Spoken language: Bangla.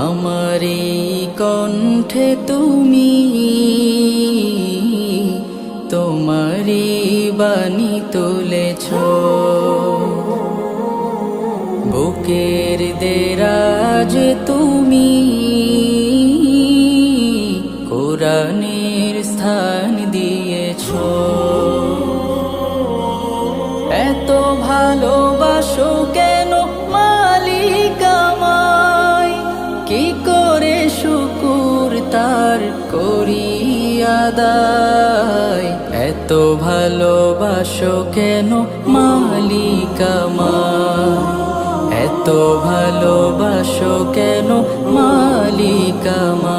আমারি কণ্ঠে তুমি তোমারি বাণী তুলেছ, বুকের দেরাজ তুমি কোরআনের স্থান দিয়েছ। এত ভালোবাসো কেন মালিক আমায়, কি করে শুকুর তার করি আদায়। এত ভালোবাসো কেন মালিক আমায়, এত ভালোবাসো কেন মালিক আমায়।